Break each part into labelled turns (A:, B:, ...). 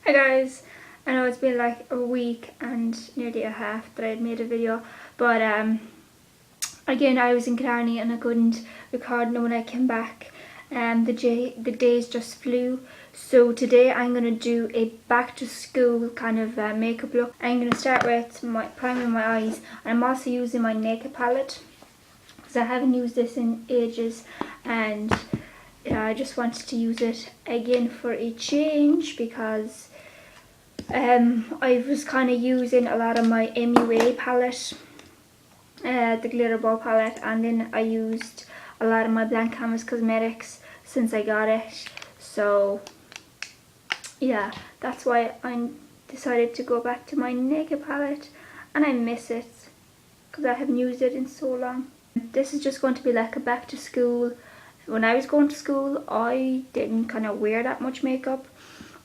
A: Hi guys, I know it's been like a week and nearly a half that I had made a video, but again I was in Killarney and I couldn't record, and when I came back the days just flew. So today I'm going to do a back to school kind of makeup look. I'm going to start with priming my eyes, and I'm also using my naked palette because I haven't used this in ages, and I just wanted to use it again for a change because I was kind of using a lot of my MUA palette, the glitter ball palette, and then I used a lot of my Blank Canvas Cosmetics since I got it. So yeah, that's why I decided to go back to my naked palette, and I miss it because I haven't used it in so long. This is just going to be like a back to school. When I was going to school, I didn't kind of wear that much makeup,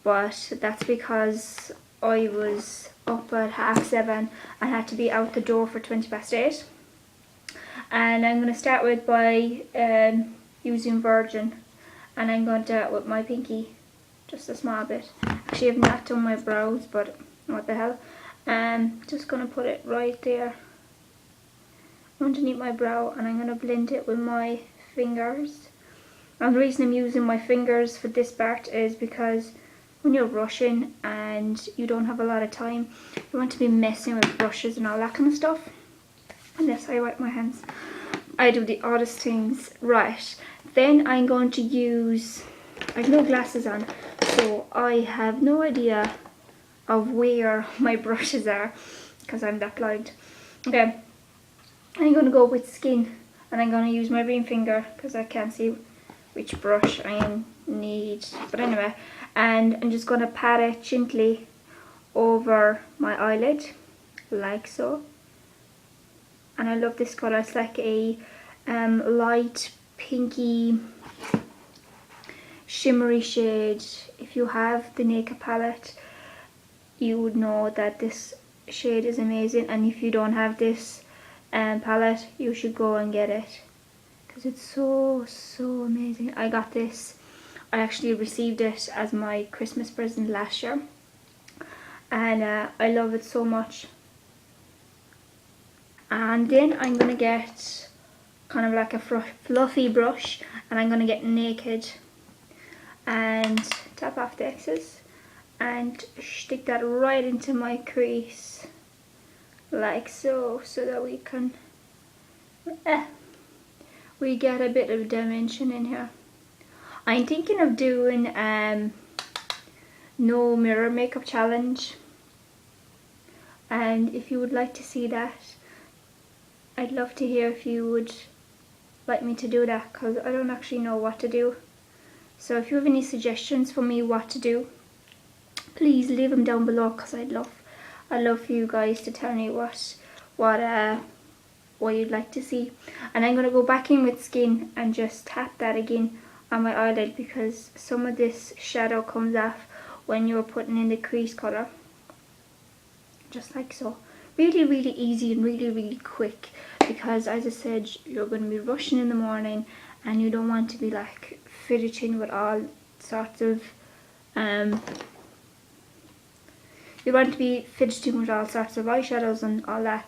A: but that's because I was up at 7:30 and had to be out the door for 8:20. And I'm going to start with by using Virgin, and I'm going to do it with my pinky, just a small bit. Actually, I've not done my brows, but what the hell. Just going to put it right there underneath my brow, and I'm going to blend it with my fingers. And the reason I'm using my fingers for this part is because when you're rushing and you don't have a lot of time, you want to be messing with brushes and all that kind of stuff. Unless I wipe my hands, I do the oddest things. Right, then I'm going to use, I have no glasses on, so I have no idea of where my brushes are because I'm that blind. Okay, I'm going to go with Skin, and I'm going to use my ring finger because I can't see which brush I need. But anyway, and I'm just going to pat it gently over my eyelid, like so. And I love this colour. It's like a light pinky shimmery shade. If you have the Naked palette, you would know that this shade is amazing, and if you don't have this palette, you should go and get it because it's so amazing. I got this, I actually received it as my Christmas present last year, and I love it so much. And then I'm going to get kind of like a fluffy brush, and I'm going to get Naked and tap off the excess and stick that right into my crease like so, so that we can we get a bit of dimension in here. I'm thinking of doing no mirror makeup challenge, and if you would like to see that, I'd love to hear if you would like me to do that, because I don't actually know what to do. So if you have any suggestions for me what to do, please leave them down below, because I'd love for you guys to tell me what you'd like to see. And I'm going to go back in with Skin and just tap that again on my eyelid, because some of this shadow comes off when you're putting in the crease colour, just like so. Really easy and really quick, because as I said, you're going to be rushing in the morning and you don't want to be like fidgeting with all sorts of eyeshadows and all that.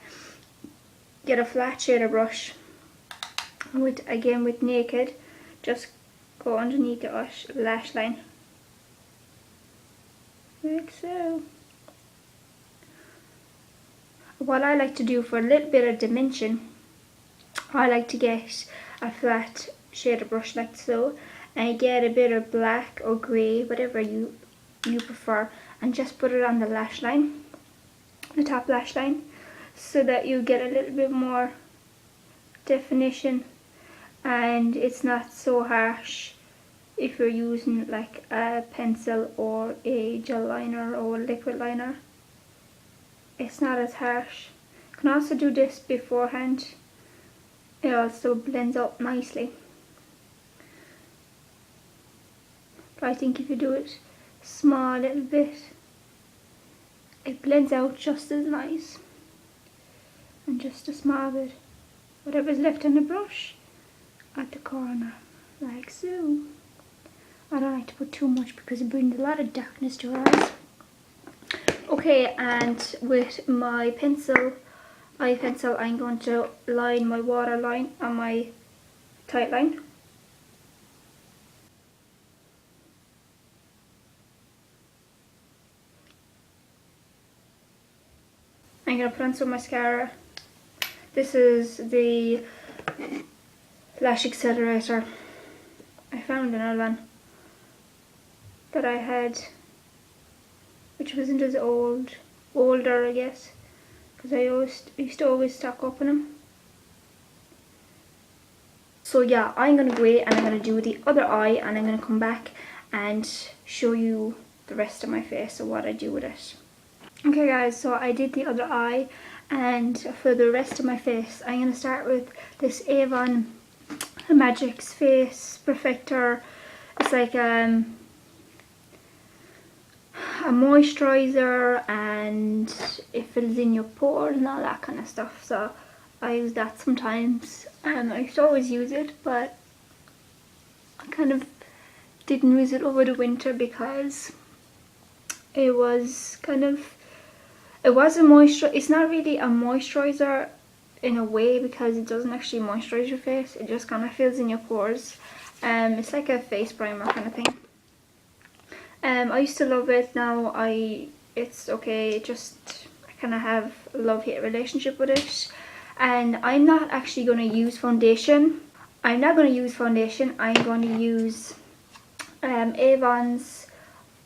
A: Get a flat shader brush with Naked, just go underneath the lash line like so. What I like to do for a little bit of dimension, I like to get a flat shader brush like so, and get a bit of black or grey, whatever you prefer, and just put it on the lash line, the top lash line, so that you get a little bit more definition and it's not so harsh if you're using like a pencil or a gel liner or a liquid liner. It's not as harsh. You can also do this beforehand. It also blends up nicely. But I think if you do it small little bit, it blends out just as nice. And just a small bit, whatever's left on the brush, at the corner, like so. I don't like to put too much because it brings a lot of darkness to your eyes. Okay, and with my eye pencil, I'm going to line my waterline on my tight line. I'm going to put on some mascara. This is the Lash Accelerator. I found another one that I had, which wasn't as older I guess, because I used to always stock up on them. So yeah, I'm going to go away and I'm going to do the other eye, and I'm going to come back and show you the rest of my face and what I do with it. Okay guys, so I did the other eye, and for the rest of my face I'm going to start with this Avon Magix Face Perfector. It's like a moisturizer, and it fills in your pores and all that kind of stuff, so I use that sometimes. I used to always use it, but I kind of didn't use it over the winter because it was kind of, it was a moisturizer. It's not really a moisturizer in a way because it doesn't actually moisturize your face, it just kind of fills in your pores. It's like a face primer kind of thing. I used to love it. Now it's okay, just I kind of have a love-hate relationship with it. And I'm not actually going to use foundation. I'm not going to use foundation. I'm going to use Avon's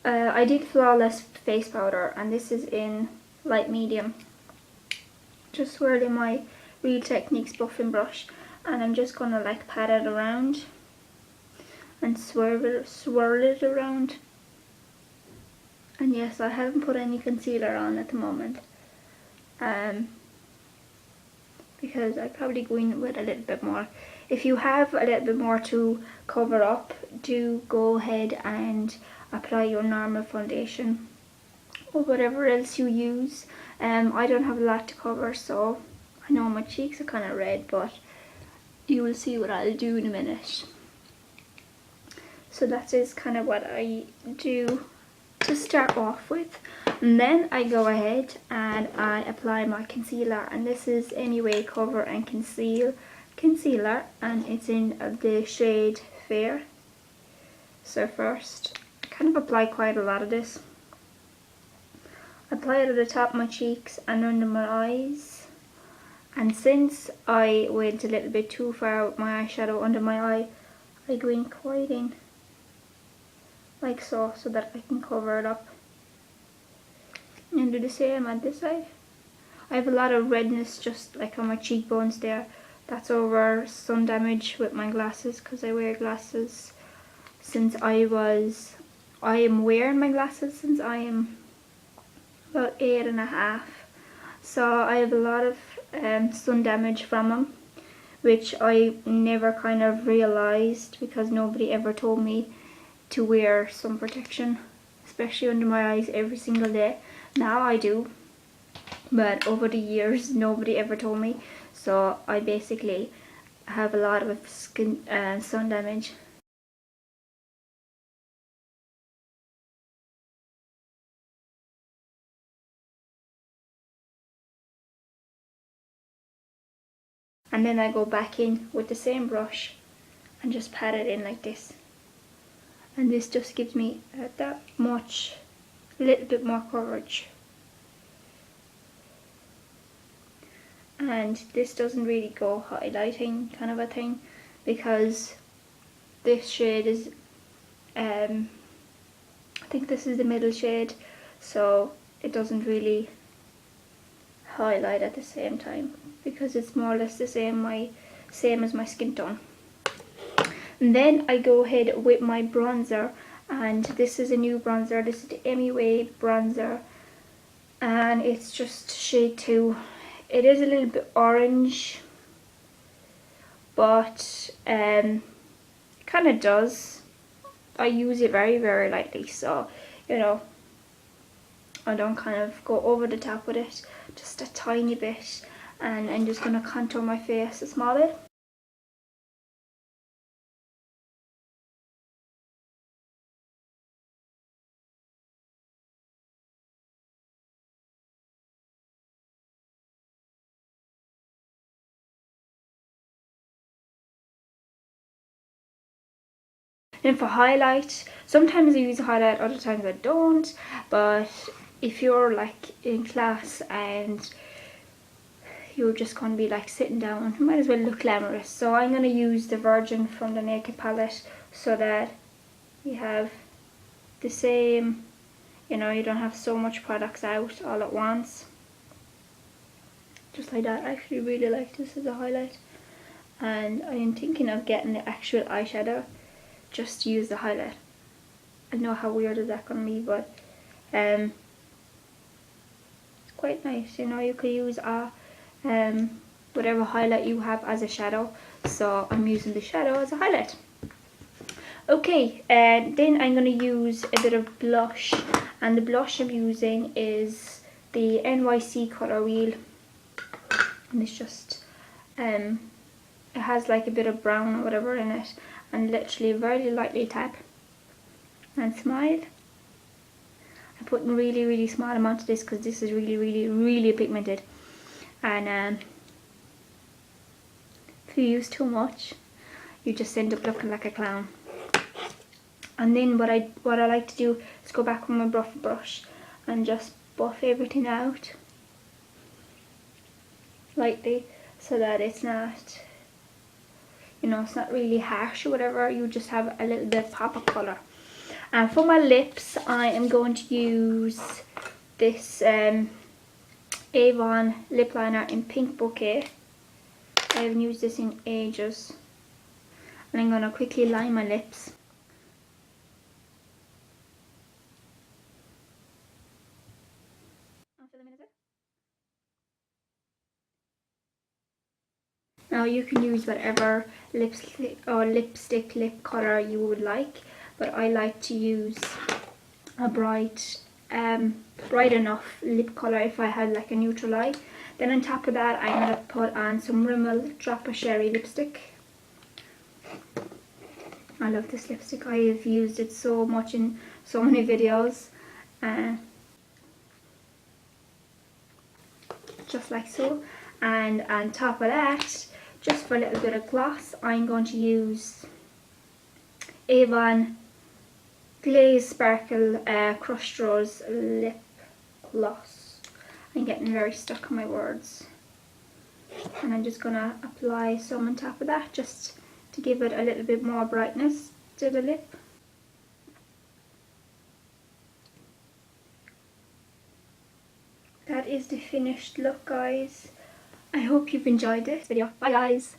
A: I did Flawless face powder, and this is in light medium. Just swirling my Real Techniques buffing brush, and I'm just going to like pat it around and swirl it around. And yes, I haven't put any concealer on at the moment, because I probably go in with a little bit more. If you have a little bit more to cover up, do go ahead and apply your normal foundation or whatever else you use. I don't have a lot to cover, so I know my cheeks are kind of red, but you will see what I'll do in a minute. So that is kind of what I do to start off with, and then I go ahead and I apply my concealer, and this is Anyway Cover and Conceal concealer, and it's in the shade Fair. So first I kind of apply quite a lot of this. I apply it at the top of my cheeks and under my eyes, and since I went a little bit too far with my eyeshadow under my eye, I go in quite in like so that I can cover it up, and do the same on this side. I have a lot of redness just like on my cheekbones there. That's over sun damage with my glasses, because I wear glasses since I am wearing my glasses since I am about 8.5, so I have a lot of sun damage from them, which I never kind of realised because nobody ever told me to wear sun protection, especially under my eyes, every single day. Now I do, but over the years nobody ever told me, so I basically have a lot of sun damage. And then I go back in with the same brush and just pat it in like this, and this just gives me that much, a little bit more coverage. And this doesn't really go highlighting kind of a thing, because this shade is I think this is the middle shade, so it doesn't really highlight at the same time, because it's more or less the same as my skin tone. And then I go ahead with my bronzer, and this is a new bronzer. This is the MUA bronzer, and it's just shade 2. It is a little bit orange, but it kind of does. I use it very, very lightly, so you know, I don't kind of go over the top with it, just a tiny bit, and I'm just going to contour my face a small bit. Then for highlight, sometimes I use a highlight, other times I don't, but if you're like in class and you're just going to be like sitting down, you might as well look glamorous. So I'm going to use the Virgin from the Naked palette so that you have the same, you know, you don't have so much products out all at once. Just like that. I actually really like this as a highlight. And I am thinking of getting the actual eyeshadow just to use the highlight. I know how weird is that going to be, but it's quite nice. You know, you could use a whatever highlight you have as a shadow. So I'm using the shadow as a highlight. Okay, then I'm going to use a bit of blush, and the blush I'm using is the NYC Colour Wheel, and it's just it has like a bit of brown or whatever in it, and literally very lightly tap and smile. I'm putting really small amount of this because this is really pigmented, and if you use too much you just end up looking like a clown. And then what I like to do is go back with my brush and just buff everything out lightly so that it's not, you know, it's not really harsh or whatever. You just have a little bit of pop of colour. And for my lips, I am going to use this Avon lip liner in Pink Bouquet. I haven't used this in ages. And I'm going to quickly line my lips. Now you can use whatever lipstick or lipstick lip colour you would like, but I like to use a bright enough lip colour if I had like a neutral eye. Then on top of that I'm going to put on some Rimmel Drop of Sherry lipstick. I love this lipstick. I have used it so much in so many videos. Just like so. And on top of that, just for a little bit of gloss, I'm going to use Avon Glaze Sparkle Crushed Rose Lip Gloss. I'm getting very stuck on my words. And I'm just going to apply some on top of that just to give it a little bit more brightness to the lip. That is the finished look, guys. I hope you've enjoyed this video. Bye guys!